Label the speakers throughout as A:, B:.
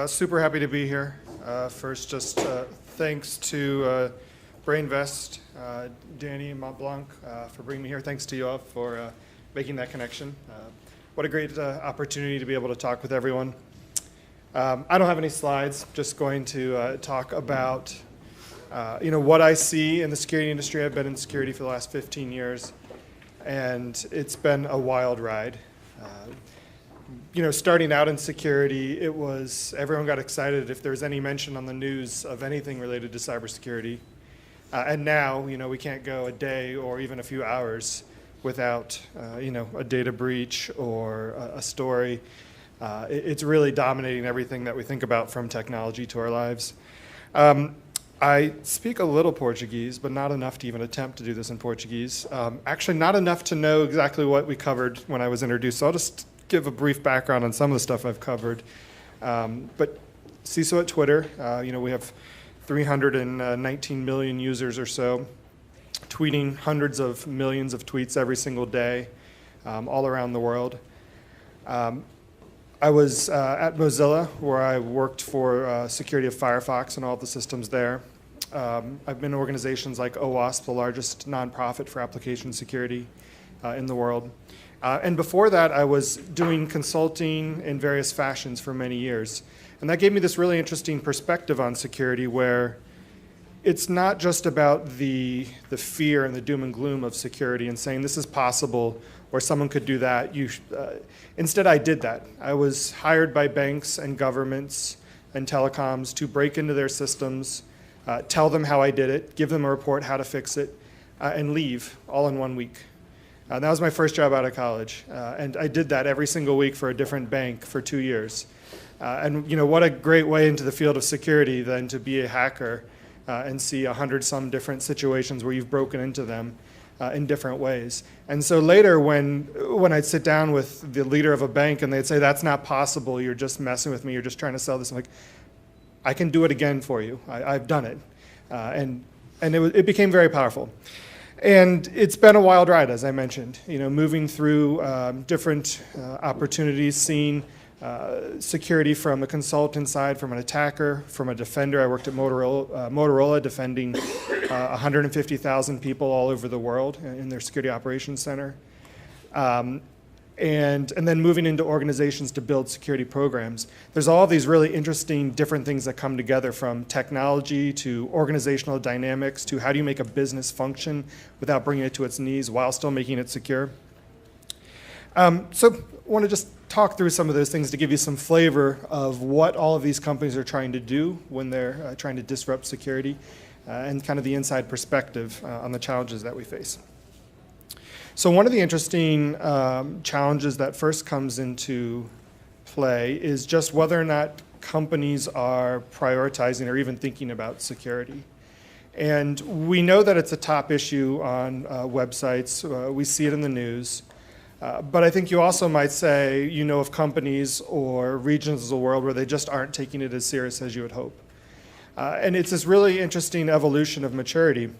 A: Super happy to be here. First, just thanks to BRAINVEST, Danny and Montblanc for bringing me here. Thanks to you all for making that connection. What a great opportunity to be able to talk with everyone. I don't have any slides, just going to talk about what I see in the security industry. I've been in security for the last 15 years, and it's been a wild ride. Starting out in security, everyone got excited if there was any mention on the news of anything related to cybersecurity. And now, we can't go a day or even a few hours without, a data breach or a story. It's really dominating everything that we think about from technology to our lives. I speak a little Portuguese, but not enough to even attempt to do this in Portuguese. Actually, not enough to know exactly what we covered when I was introduced. So I'll just give a brief background on some of the stuff I've covered. But CISO at Twitter, we have 319 million users or so, tweeting hundreds of millions of tweets every single day, all around the world. I was at Mozilla, where I worked for security of Firefox and all the systems there. I've been in organizations like OWASP, the largest nonprofit for application security in the world. And before that, I was doing consulting in various fashions for many years. And that gave me this really interesting perspective on security, where it's not just about the fear and the doom and gloom of security and saying this is possible or someone could do that. Instead, I did that. I was hired by banks and governments and telecoms to break into their systems, tell them how I did it, give them a report how to fix it, and leave all in 1 week. That was my first job out of college, and I did that every single week for a different bank for 2 years. And what a great way into the field of security than to be a hacker and see 100-some different situations where you've broken into them in different ways. And so later, when I'd sit down with the leader of a bank and they'd say, "That's not possible, you're just messing with me, you're just trying to sell this," I'm like, "I can do it again for you. I've done it." And it became very powerful. And it's been a wild ride, as I mentioned, moving through different opportunities, seeing security from a consultant side, from an attacker, from a defender. I worked at Motorola defending 150,000 people all over the world in their security operations center. And then moving into organizations to build security programs. There's all these really interesting different things that come together, from technology to organizational dynamics to how do you make a business function without bringing it to its knees while still making it secure. So I want to just talk through some of those things to give you some flavor of what all of these companies are trying to do when they're trying to disrupt security and kind of the inside perspective on the challenges that we face. So one of the interesting challenges that first comes into play is just whether or not companies are prioritizing or even thinking about security. And we know that it's a top issue on websites. We see it in the news. But I think you also might say, of companies or regions of the world where they just aren't taking it as serious as you would hope. And it's this really interesting evolution of maturity.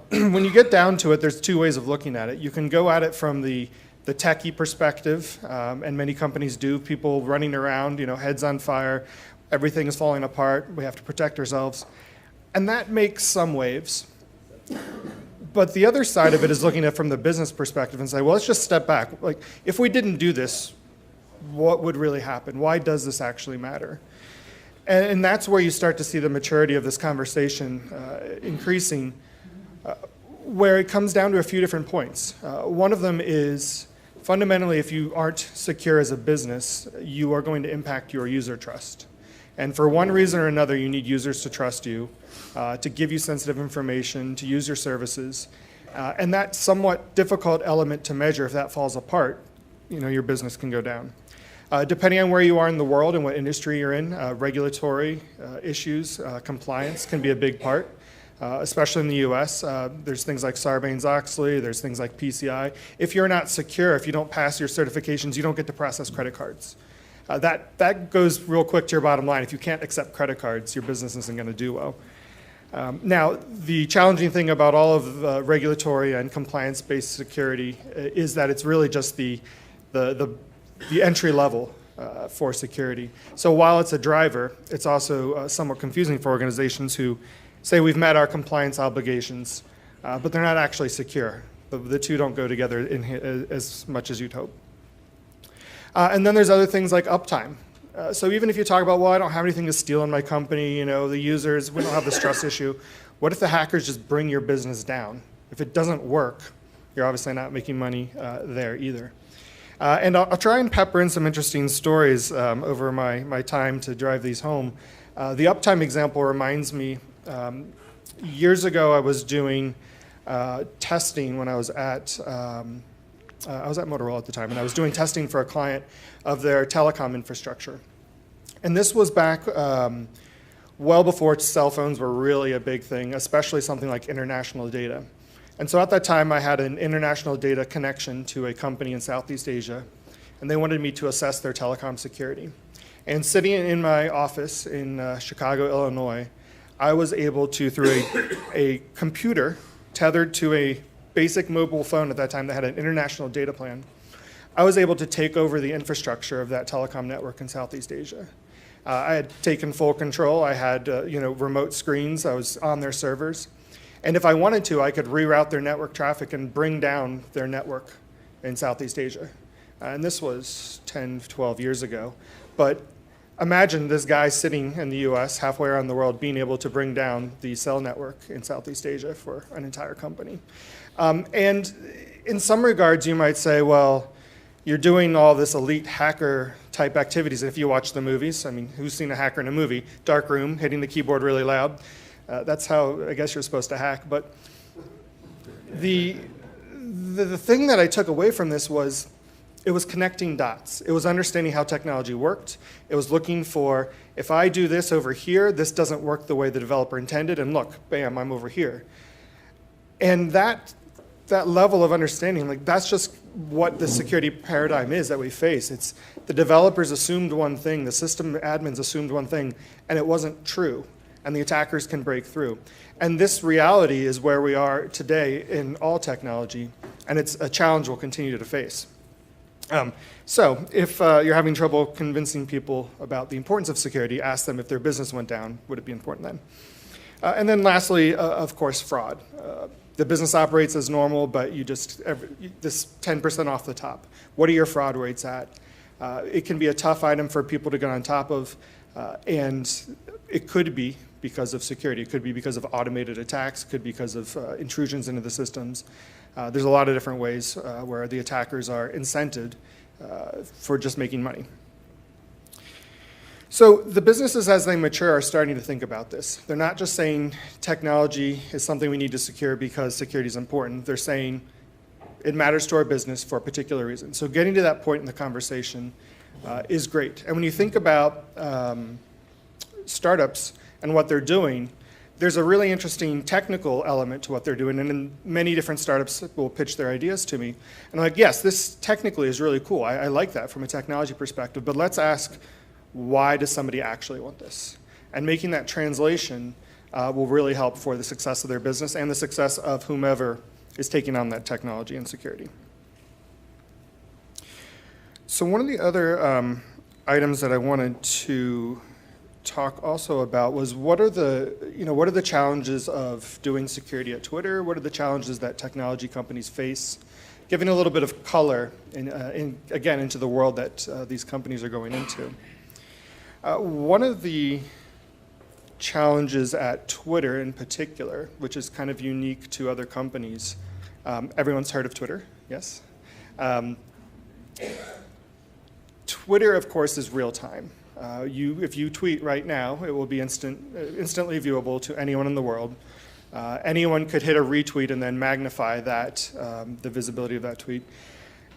A: When you get down to it, there's two ways of looking at it. You can go at it from the techie perspective, and many companies do. People running around, heads on fire, everything is falling apart, we have to protect ourselves. And that makes some waves. But the other side of it is looking at it from the business perspective and say, well, let's just step back. Like, if we didn't do this, what would really happen? Why does this actually matter? And that's where you start to see the maturity of this conversation increasing, where it comes down to a few different points. One of them is, fundamentally, if you aren't secure as a business, you are going to impact your user trust. And for one reason or another, you need users to trust you, to give you sensitive information, to use your services. And that somewhat difficult element to measure, if that falls apart, your business can go down. Depending on where you are in the world and what industry you're in, regulatory issues, compliance can be a big part. Especially in the US, there's things like Sarbanes-Oxley, there's things like PCI. If you're not secure, if you don't pass your certifications, you don't get to process credit cards. That goes real quick to your bottom line. If you can't accept credit cards, your business isn't going to do well. Now, the challenging thing about all of regulatory and compliance-based security is that it's really just the entry level. for security. So while it's a driver, it's also somewhat confusing for organizations who say we've met our compliance obligations, but they're not actually secure. The two don't go together as much as you'd hope. And then there's other things like uptime. So even if you talk about, well, I don't have anything to steal in my company, the users, we don't have this trust issue. What if the hackers just bring your business down? If it doesn't work, you're obviously not making money there either. And I'll try and pepper in some interesting stories over my time to drive these home. The uptime example reminds me, years ago I was doing testing when I was at Motorola at the time, and I was doing testing for a client of their telecom infrastructure. And this was back well before cell phones were really a big thing, especially something like international data. And so at that time, I had an international data connection to a company in Southeast Asia, and they wanted me to assess their telecom security. And sitting in my office in Chicago, Illinois, I was able to, through a computer tethered to a basic mobile phone at that time that had an international data plan, I was able to take over the infrastructure of that telecom network in Southeast Asia. I had taken full control. I had remote screens. I was on their servers. And if I wanted to, I could reroute their network traffic and bring down their network in Southeast Asia. And this was 10, 12 years ago. But imagine this guy sitting in the US, halfway around the world, being able to bring down the cell network in Southeast Asia for an entire company. And in some regards, you might say, well, you're doing all this elite hacker type activities. If you watch the movies, I mean, who's seen a hacker in a movie? Dark room, hitting the keyboard really loud. That's how I guess you're supposed to hack. But the thing that I took away from this was it was connecting dots. It was understanding how technology worked. It was looking for, if I do this over here, this doesn't work the way the developer intended, and look, bam, I'm over here. And that level of understanding, like that's just what the security paradigm is that we face. It's the developers assumed one thing, the system admins assumed one thing, and it wasn't true. And the attackers can break through. And this reality is where we are today in all technology, and it's a challenge we'll continue to face. So if you're having trouble convincing people about the importance of security, ask them if their business went down, would it be important then? And then lastly, of course, fraud. The business operates as normal, but this 10% off the top. What are your fraud rates at? It can be a tough item for people to get on top of, and it could be because of security. It could be because of automated attacks. It could be because of intrusions into the systems. There's a lot of different ways where the attackers are incented for just making money. So the businesses, as they mature, are starting to think about this. They're not just saying technology is something we need to secure because security is important. They're saying it matters to our business for a particular reason. So getting to that point in the conversation is great. And when you think about startups and what they're doing, there's a really interesting technical element to what they're doing, and many different startups will pitch their ideas to me. And I'm like, yes, this technically is really cool. I like that from a technology perspective, but let's ask, why does somebody actually want this? And making that translation will really help for the success of their business and the success of whomever is taking on that technology and security. So one of the other items that I wanted to talk also about was what are the challenges of doing security at Twitter? What are the challenges that technology companies face? Giving a little bit of color again into the world that these companies are going into. One of the challenges at Twitter in particular, which is kind of unique to other companies, everyone's heard of Twitter, yes? Twitter, of course, is real time. If you tweet right now, it will be instantly viewable to anyone in the world. Anyone could hit a retweet and then magnify that, the visibility of that tweet.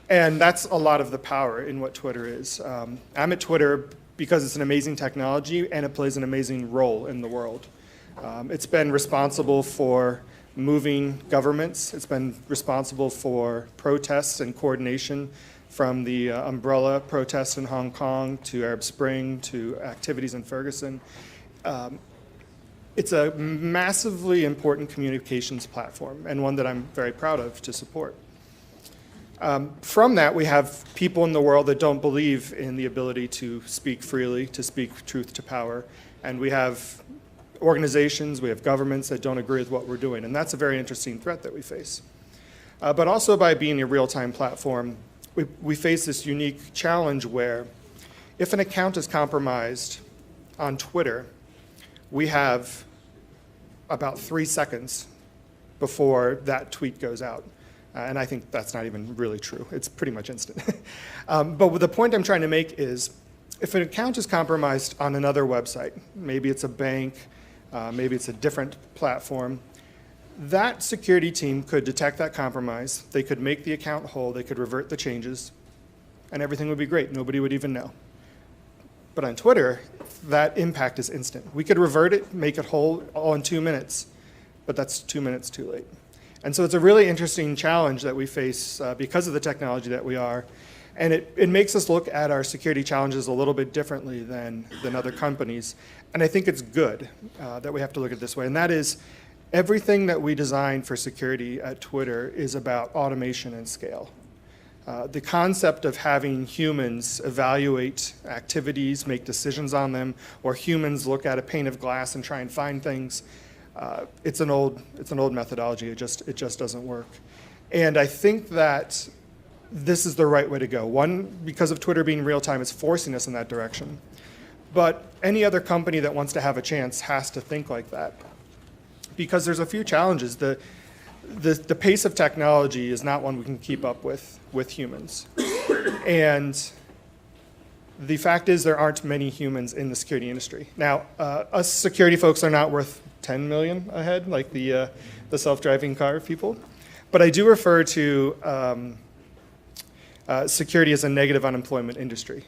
A: And that's a lot of the power in what Twitter is. I'm at Twitter because it's an amazing technology and it plays an amazing role in the world. It's been responsible for moving governments. It's been responsible for protests and coordination, from the umbrella protests in Hong Kong to Arab Spring to activities in Ferguson. It's a massively important communications platform and one that I'm very proud of to support. From that, we have people in the world that don't believe in the ability to speak freely, to speak truth to power. And we have organizations, we have governments that don't agree with what we're doing. And that's a very interesting threat that we face. But also by being a real-time platform, we face this unique challenge where if an account is compromised on Twitter, we have about 3 seconds before that tweet goes out. And I think that's not even really true. It's pretty much instant. But the point I'm trying to make is, if an account is compromised on another website, maybe it's a bank, maybe it's a different platform, that security team could detect that compromise, they could make the account whole, they could revert the changes, and everything would be great. Nobody would even know. But on Twitter, that impact is instant. We could revert it, make it whole all in 2 minutes, but that's 2 minutes too late. And so it's a really interesting challenge that we face because of the technology that we are. And it makes us look at our security challenges a little bit differently than other companies. And I think it's good that we have to look at it this way. And that is, everything that we design for security at Twitter is about automation and scale. The concept of having humans evaluate activities, make decisions on them, or humans look at a pane of glass and try and find things, it's an old methodology. It just doesn't work. And I think that this is the right way to go. One, because of Twitter being real time, it's forcing us in that direction. But any other company that wants to have a chance has to think like that, because there's a few challenges. The pace of technology is not one we can keep up with humans. And the fact is, there aren't many humans in the security industry. Now, us security folks are not worth 10 million a head, like the self-driving car people. But I do refer to security as a negative unemployment industry.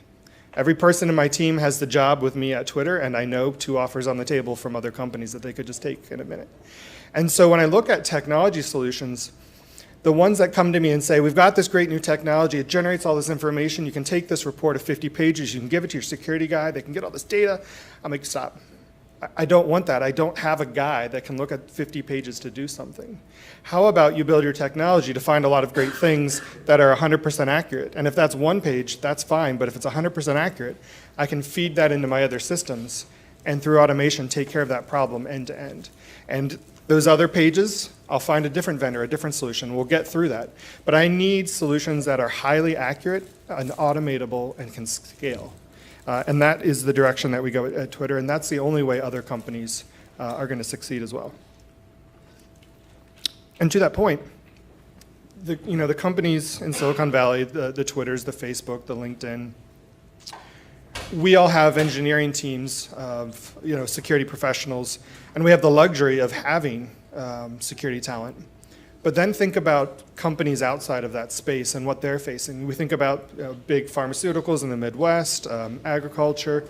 A: Every person in my team has the job with me at Twitter, and I know 2 offers on the table from other companies that they could just take in a minute. And so when I look at technology solutions, the ones that come to me and say, we've got this great new technology, it generates all this information, you can take this report of 50 pages, you can give it to your security guy, they can get all this data. I'm like, stop. I don't want that. I don't have a guy that can look at 50 pages to do something. How about you build your technology to find a lot of great things that are 100% accurate? And if that's 1 page, that's fine. But if it's 100% accurate, I can feed that into my other systems and through automation take care of that problem end to end. And those other pages, I'll find a different vendor, a different solution. We'll get through that. But I need solutions that are highly accurate and automatable and can scale. And that is the direction that we go at Twitter, and that's the only way other companies are going to succeed as well. And to that point, the companies in Silicon Valley, the Twitters, the Facebook, the LinkedIn, we all have engineering teams of security professionals, and we have the luxury of having security talent. But then think about companies outside of that space and what they're facing. We think about big pharmaceuticals in the Midwest, agriculture.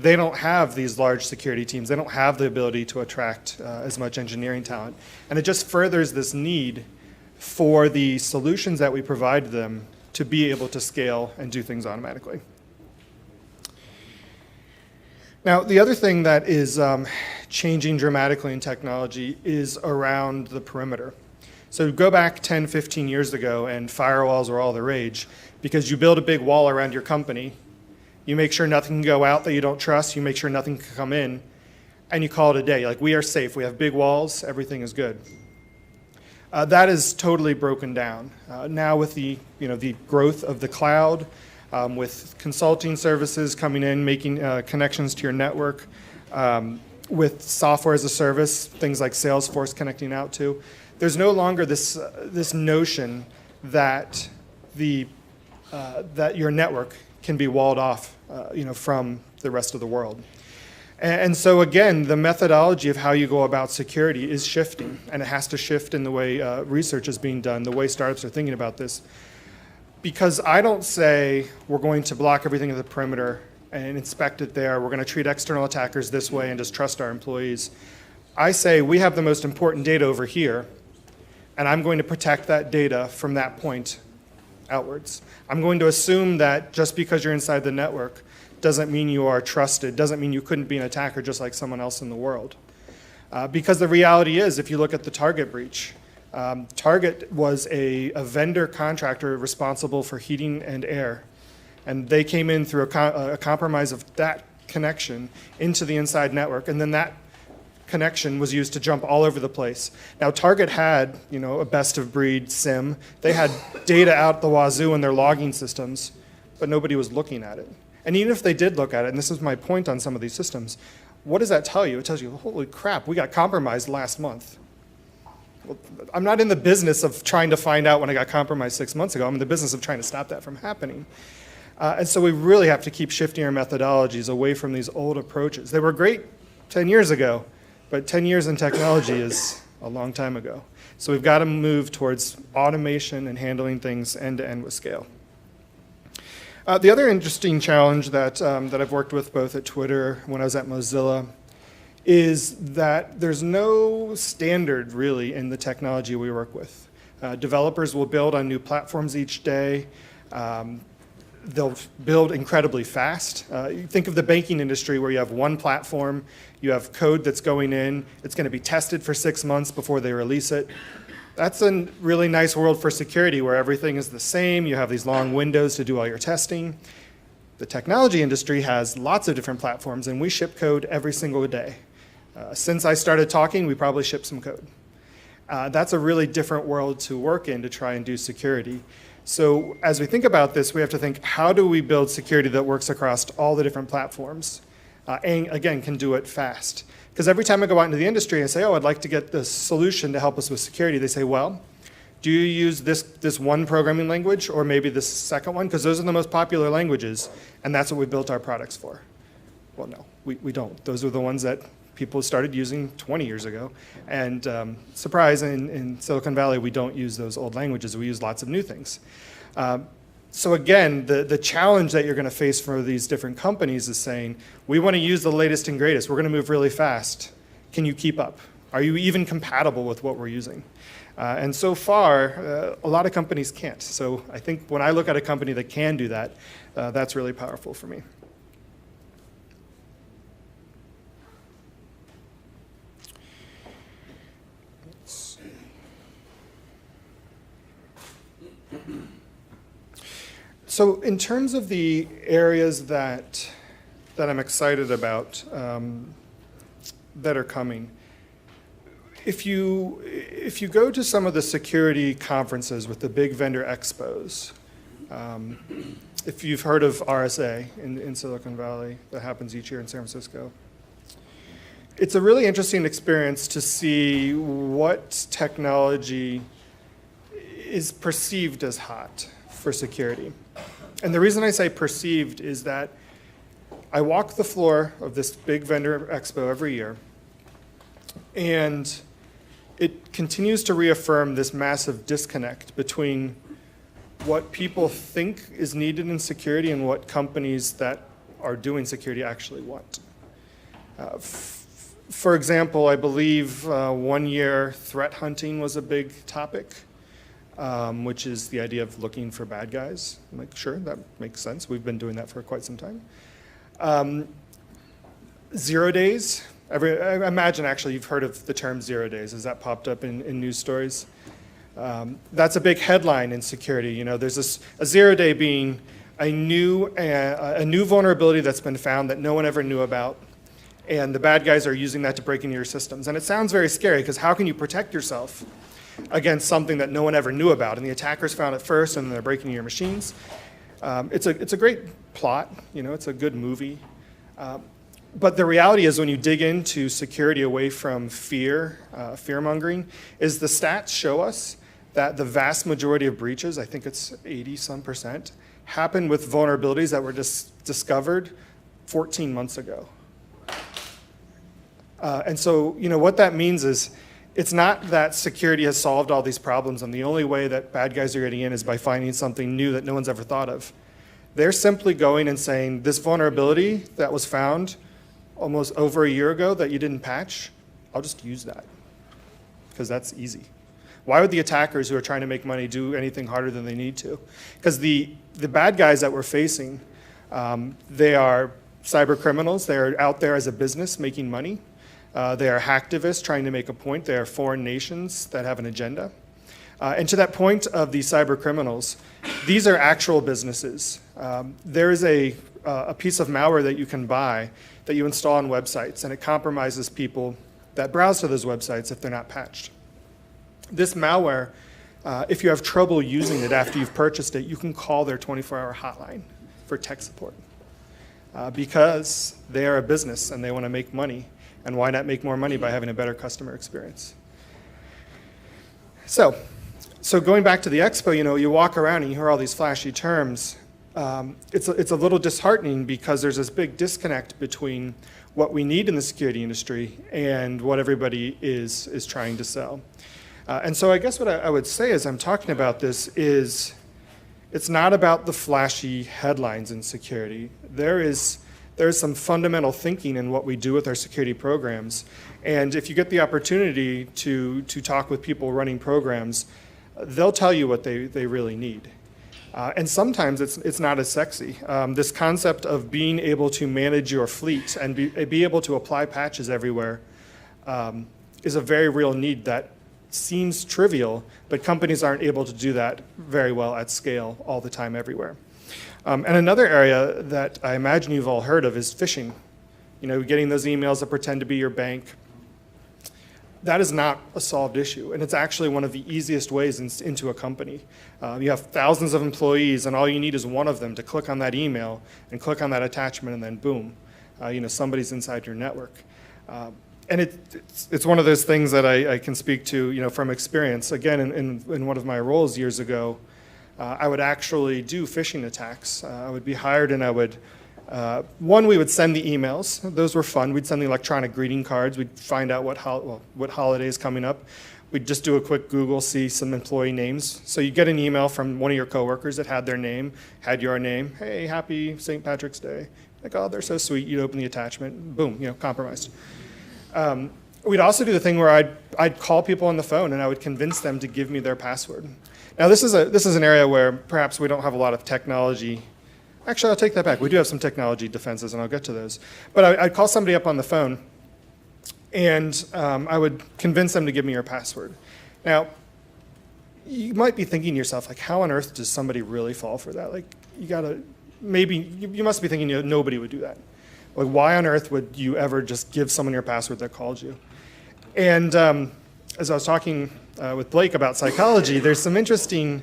A: They don't have these large security teams. They don't have the ability to attract as much engineering talent. And it just furthers this need for the solutions that we provide them to be able to scale and do things automatically. Now, the other thing that is changing dramatically in technology is around the perimeter. So go back 10, 15 years ago, and firewalls were all the rage because you build a big wall around your company, you make sure nothing can go out that you don't trust, you make sure nothing can come in, and you call it a day. Like, we are safe, we have big walls, everything is good. That is totally broken down. Now with the growth of the cloud, with consulting services coming in, making connections to your network, with software as a service, things like Salesforce connecting out to, there's no longer this notion that that your network can be walled off, from the rest of the world. And so again, the methodology of how you go about security is shifting, and it has to shift in the way research is being done, the way startups are thinking about this. Because I don't say we're going to block everything at the perimeter and inspect it there, we're going to treat external attackers this way and just trust our employees. I say we have the most important data over here, and I'm going to protect that data from that point outwards. I'm going to assume that just because you're inside the network doesn't mean you are trusted, doesn't mean you couldn't be an attacker just like someone else in the world. Because the reality is, if you look at the Target breach, Target was a vendor contractor responsible for heating and air. And they came in through a compromise of that connection into the inside network, and then that connection was used to jump all over the place. Now, Target had, a best-of-breed SIM. They had data out the wazoo in their logging systems, but nobody was looking at it. And even if they did look at it, and this is my point on some of these systems, what does that tell you? It tells you, holy crap, we got compromised last month. Well, I'm not in the business of trying to find out when I got compromised 6 months ago. I'm in the business of trying to stop that from happening. And so we really have to keep shifting our methodologies away from these old approaches. They were great 10 years ago, but 10 years in technology is a long time ago. So we've got to move towards automation and handling things end-to-end with scale. The other interesting challenge that I've worked with both at Twitter, when I was at Mozilla, is that there's no standard really in the technology we work with. Developers will build on new platforms each day. They'll build incredibly fast. You think of the banking industry where you have one platform, you have code that's going in, it's going to be tested for 6 months before they release it. That's a really nice world for security where everything is the same, you have these long windows to do all your testing. The technology industry has lots of different platforms, and we ship code every single day. Since I started talking, we probably ship some code. That's a really different world to work in to try and do security. So as we think about this, we have to think, how do we build security that works across all the different platforms? And again, can do it fast. Because every time I go out into the industry and say, oh, I'd like to get this solution to help us with security, they say, well, do you use this one programming language or maybe this second one? Because those are the most popular languages, and that's what we built our products for. Well, no, we don't. Those are the ones that people started using 20 years ago. And surprise, in Silicon Valley, we don't use those old languages. We use lots of new things. So again, the challenge that you're going to face for these different companies is saying, we want to use the latest and greatest. We're going to move really fast. Can you keep up? Are you even compatible with what we're using? And so far, a lot of companies can't. So I think when I look at a company that can do that, that's really powerful for me. So in terms of the areas that I'm excited about that are coming, if you go to some of the security conferences with the big vendor expos, if you've heard of RSA in Silicon Valley, that happens each year in San Francisco, it's a really interesting experience to see what technology is perceived as hot for security. And the reason I say perceived is that I walk the floor of this big vendor expo every year, and it continues to reaffirm this massive disconnect between what people think is needed in security and what companies that are doing security actually want. For example, I believe 1 year threat hunting was a big topic. Which is the idea of looking for bad guys. I'm like, sure, that makes sense. We've been doing that for quite some time. 0 days. I imagine actually you've heard of the term 0 days. Has that popped up in news stories? That's a big headline in security. There's a 0 day being a new vulnerability that's been found that no one ever knew about, and the bad guys are using that to break into your systems. And it sounds very scary because how can you protect yourself against something that no one ever knew about, and the attackers found it first, and then they're breaking into your machines? It's a great plot, it's a good movie. But the reality is when you dig into security away from fear-mongering, is the stats show us that the vast majority of breaches, I think it's 80-some%, happen with vulnerabilities that were discovered 14 months ago. And so, what that means is it's not that security has solved all these problems and the only way that bad guys are getting in is by finding something new that no one's ever thought of. They're simply going and saying, this vulnerability that was found almost over a year ago that you didn't patch, I'll just use that because that's easy. Why would the attackers who are trying to make money do anything harder than they need to? Because the bad guys that we're facing, they are cyber criminals. They're out there as a business making money. They are hacktivists trying to make a point. They are foreign nations that have an agenda. And to that point of the cyber criminals, these are actual businesses. There is a piece of malware that you can buy that you install on websites, and it compromises people that browse to those websites if they're not patched. This malware, if you have trouble using it after you've purchased it, you can call their 24-hour hotline for tech support because they are a business and they want to make money. And why not make more money by having a better customer experience? So going back to the expo, you walk around and you hear all these flashy terms. It's a little disheartening because there's this big disconnect between what we need in the security industry and what everybody is trying to sell. And so I guess what I would say as I'm talking about this is it's not about the flashy headlines in security. There is some fundamental thinking in what we do with our security programs. And if you get the opportunity to talk with people running programs, they'll tell you what they really need. And sometimes it's not as sexy. This concept of being able to manage your fleet and be able to apply patches everywhere is a very real need that seems trivial, but companies aren't able to do that very well at scale all the time everywhere. And another area that I imagine you've all heard of is phishing. Getting those emails that pretend to be your bank. That is not a solved issue, and it's actually one of the easiest ways into a company. You have thousands of employees, and all you need is one of them to click on that email and click on that attachment, and then boom, somebody's inside your network. And it's one of those things that I can speak to, from experience. Again, in one of my roles years ago, I would actually do phishing attacks. I would be hired, and I would. We would send the emails. Those were fun. We'd send the electronic greeting cards. We'd find out what holiday is coming up. We'd just do a quick Google, see some employee names. So you get an email from one of your coworkers that had their name, had your name. Hey, happy St. Patrick's Day. Like, oh, they're so sweet. You'd open the attachment. Boom, compromised. We'd also do the thing where I'd call people on the phone and I would convince them to give me their password. Now this is an area where perhaps we don't have a lot of technology. Actually, I'll take that back. We do have some technology defenses, and I'll get to those. But I'd call somebody up on the phone, and I would convince them to give me your password. Now, you might be thinking to yourself, like, how on earth does somebody really fall for that? Like, you must be thinking nobody would do that. Like, why on earth would you ever just give someone your password that called you? And as I was talking with Blake about psychology, there's some interesting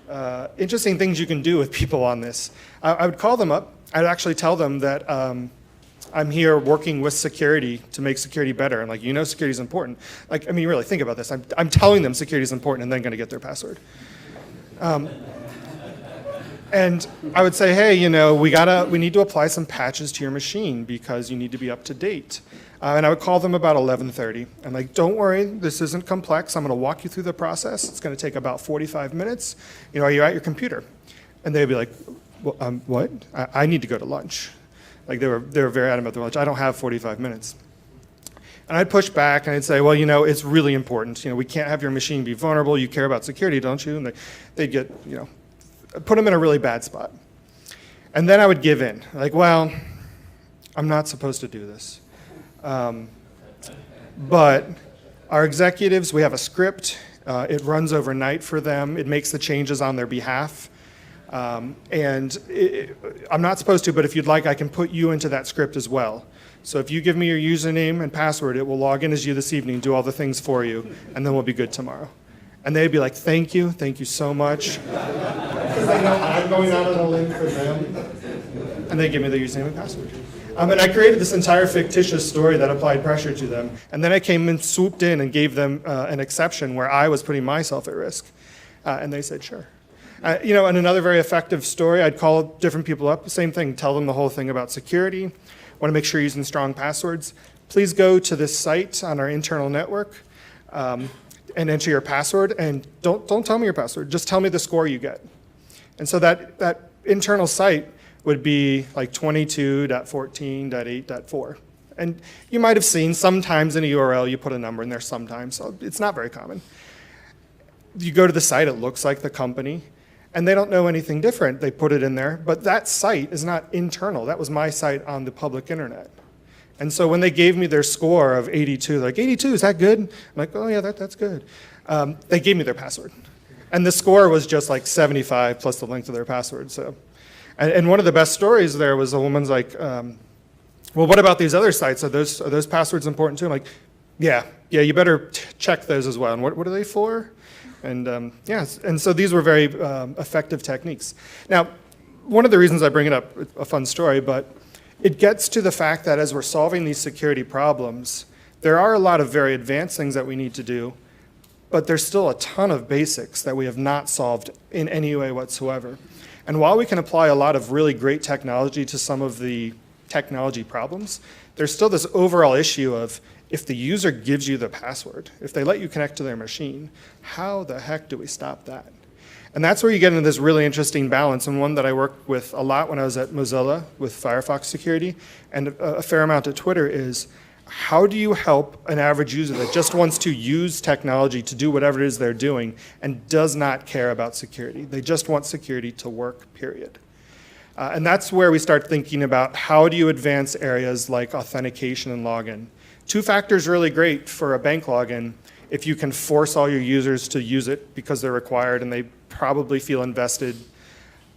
A: things you can do with people on this. I would call them up. I'd actually tell them that I'm here working with security to make security better. And security is important. Really think about this. I'm telling them security is important and then going to get their password. And I would say, hey, we need to apply some patches to your machine because you need to be up to date. And I would call them about 11:30. I'm don't worry, this isn't complex. I'm going to walk you through the process. It's going to take about 45 minutes. Are you at your computer? And they'd be like, well, what? I need to go to lunch. They were very adamant about their lunch. I don't have 45 minutes. And I'd push back and I'd say, well, it's really important. We can't have your machine be vulnerable. You care about security, don't you? And they'd get, put them in a really bad spot. And then I would give in. Well, I'm not supposed to do this. But our executives, we have a script. It runs overnight for them. It makes the changes on their behalf. I'm not supposed to, but if you'd like, I can put you into that script as well. So if you give me your username and password, it will log in as you this evening, do all the things for you, and then we'll be good tomorrow. And they'd be like, thank you so much. Because they know I'm going out on a limb for them. And they give me their username and password. And I created this entire fictitious story that applied pressure to them. And then I came and swooped in and gave them an exception where I was putting myself at risk. And they said, sure. And another very effective story, I'd call different people up, same thing, tell them the whole thing about security. Want to make sure you're using strong passwords. Please go to this site on our internal network and enter your password. And don't tell me your password, just tell me the score you get. And so that internal site would be 22.14.8.4. And you might have seen sometimes in a URL you put a number in there sometimes, so it's not very common. You go to the site, it looks like the company, and they don't know anything different. They put it in there, but that site is not internal. That was my site on the public internet. And so when they gave me their score of 82, 82, is that good? I'm like, oh yeah, that's good. They gave me their password. And the score was just like 75 plus the length of their password. So, and one of the best stories there was a woman's like, well, what about these other sites? Are those passwords important too? I'm like, yeah, you better check those as well. And what are they for? And and so these were very effective techniques. Now, one of the reasons I bring it up, a fun story, but it gets to the fact that as we're solving these security problems, there are a lot of very advanced things that we need to do, but there's still a ton of basics that we have not solved in any way whatsoever. And while we can apply a lot of really great technology to some of the technology problems, there's still this overall issue of if the user gives you the password, if they let you connect to their machine, how the heck do we stop that? And that's where you get into this really interesting balance, and one that I worked with a lot when I was at Mozilla with Firefox security, and a fair amount at Twitter, is how do you help an average user that just wants to use technology to do whatever it is they're doing and does not care about security? They just want security to work, period. And that's where we start thinking about how do you advance areas like authentication and login. Two-factor is really great for a bank login if you can force all your users to use it because they're required and they probably feel invested.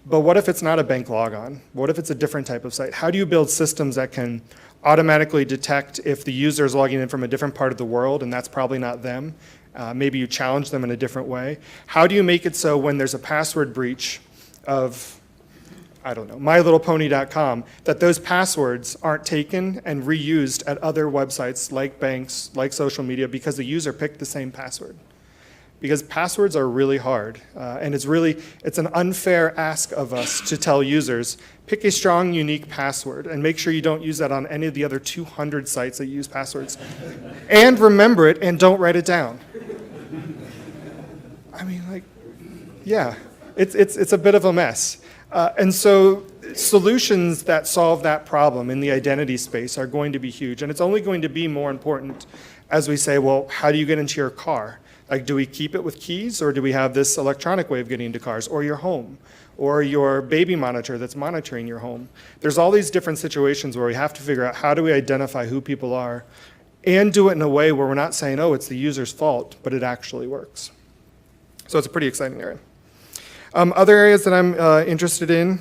A: But what if it's not a bank logon? What if it's a different type of site? How do you build systems that can automatically detect if the user is logging in from a different part of the world and that's probably not them? Maybe you challenge them in a different way. How do you make it so when there's a password breach of, I don't know, mylittlepony.com, that those passwords aren't taken and reused at other websites like banks, like social media, because the user picked the same password? Because passwords are really hard, and it's an unfair ask of us to tell users, pick a strong, unique password, and make sure you don't use that on any of the other 200 sites that use passwords. And remember it, and don't write it down. I mean, like, yeah, it's a bit of a mess. And so solutions that solve that problem in the identity space are going to be huge, and it's only going to be more important as we say, well, how do you get into your car? Like, do we keep it with keys, or do we have this electronic way of getting into cars, or your home, or your baby monitor that's monitoring your home? There's all these different situations where we have to figure out how do we identify who people are and do it in a way where we're not saying, oh, it's the user's fault, but it actually works. So it's a pretty exciting area. Other areas that I'm interested in,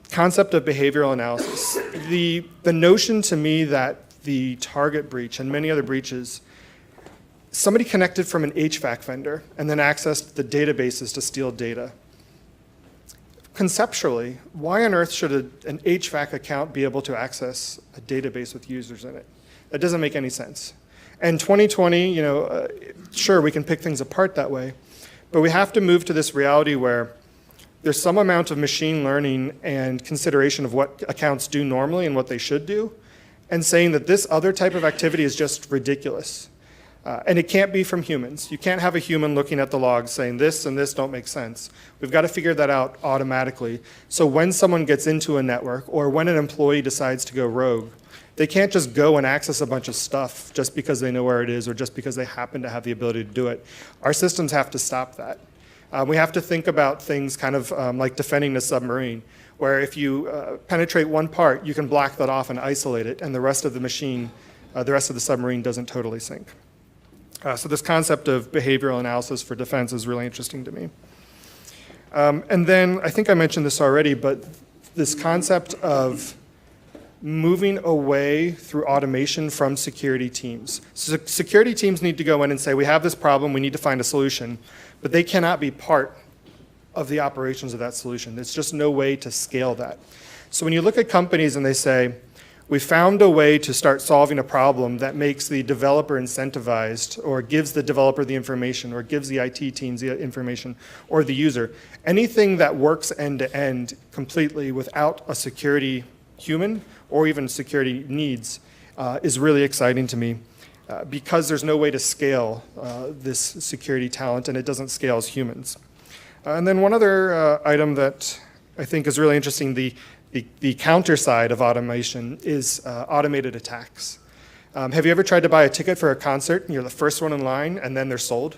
A: concept of behavioral analysis. The notion to me that the Target breach and many other breaches, somebody connected from an HVAC vendor and then accessed the databases to steal data. Conceptually, why on earth should an HVAC account be able to access a database with users in it? That doesn't make any sense. And 2020, sure, we can pick things apart that way, but we have to move to this reality where there's some amount of machine learning and consideration of what accounts do normally and what they should do, and saying that this other type of activity is just ridiculous. And it can't be from humans. You can't have a human looking at the logs saying this and this don't make sense. We've got to figure that out automatically. So when someone gets into a network or when an employee decides to go rogue, they can't just go and access a bunch of stuff just because they know where it is or just because they happen to have the ability to do it. Our systems have to stop that. We have to think about things kind of like defending a submarine, where if you penetrate one part, you can block that off and isolate it, and the rest of the machine, the rest of the submarine doesn't totally sink. So this concept of behavioral analysis for defense is really interesting to me. And then, I think I mentioned this already, but this concept of moving away through automation from security teams. So security teams need to go in and say, we have this problem, we need to find a solution, but they cannot be part of the operations of that solution. There's just no way to scale that. So when you look at companies and they say, we found a way to start solving a problem that makes the developer incentivized or gives the developer the information or gives the IT teams the information or the user. Anything that works end-to-end completely without a security human or even security needs is really exciting to me because there's no way to scale this security talent and it doesn't scale as humans. And then one other item that I think is really interesting, the counter side of automation is automated attacks. Have you ever tried to buy a ticket for a concert and you're the first one in line and then they're sold?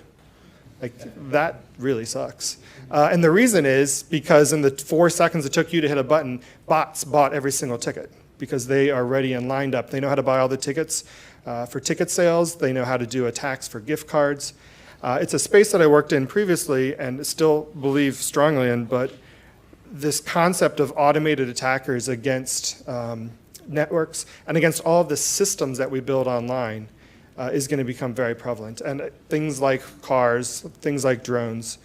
A: Like, that really sucks. And the reason is because in the 4 seconds it took you to hit a button, bots bought every single ticket because they are ready and lined up. They know how to buy all the tickets. for ticket sales. They know how to do attacks for gift cards. It's a space that I worked in previously and still believe strongly in, but this concept of automated attackers against networks and against all of the systems that we build online is going to become very prevalent. And things like cars, things like drones,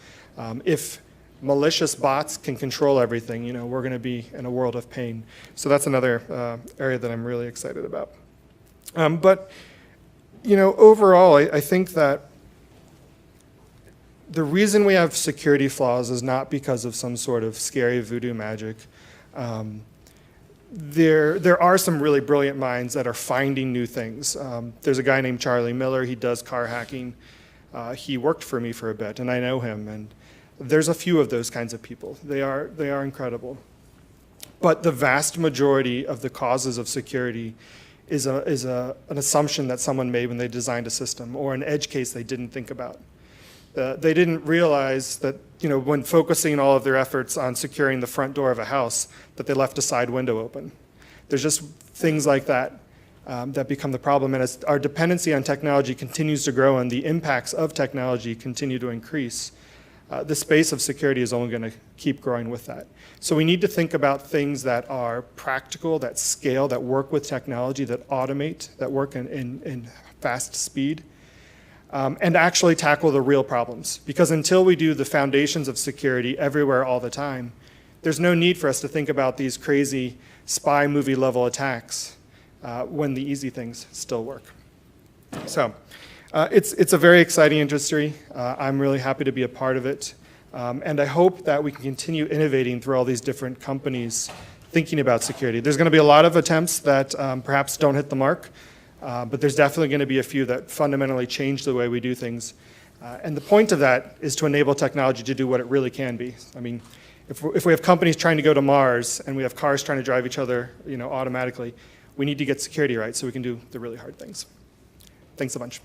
A: if malicious bots can control everything, you know, we're going to be in a world of pain. So that's another area that I'm really excited about. But, you know, overall, I think that the reason we have security flaws is not because of some sort of scary voodoo magic. There are some really brilliant minds that are finding new things. There's a guy named Charlie Miller. He does car hacking. He worked for me for a bit, and I know him. And there's a few of those kinds of people. They are incredible. But the vast majority of the causes of security is an assumption that someone made when they designed a system, or an edge case they didn't think about. They didn't realize that, you know, when focusing all of their efforts on securing the front door of a house, that they left a side window open. There's just things like that that become the problem. And as our dependency on technology continues to grow and the impacts of technology continue to increase, the space of security is only going to keep growing with that. So we need to think about things that are practical, that scale, that work with technology, that automate, that work in fast speed. And actually tackle the real problems. Because until we do the foundations of security everywhere all the time, there's no need for us to think about these crazy spy movie level attacks when the easy things still work. So it's a very exciting industry. I'm really happy to be a part of it. And I hope that we can continue innovating through all these different companies thinking about security. There's going to be a lot of attempts that perhaps don't hit the mark. But there's definitely going to be a few that fundamentally change the way we do things. And the point of that is to enable technology to do what it really can be. I mean, if we have companies trying to go to Mars and we have cars trying to drive each other, you know, automatically, we need to get security right so we can do the really hard things. Thanks a bunch.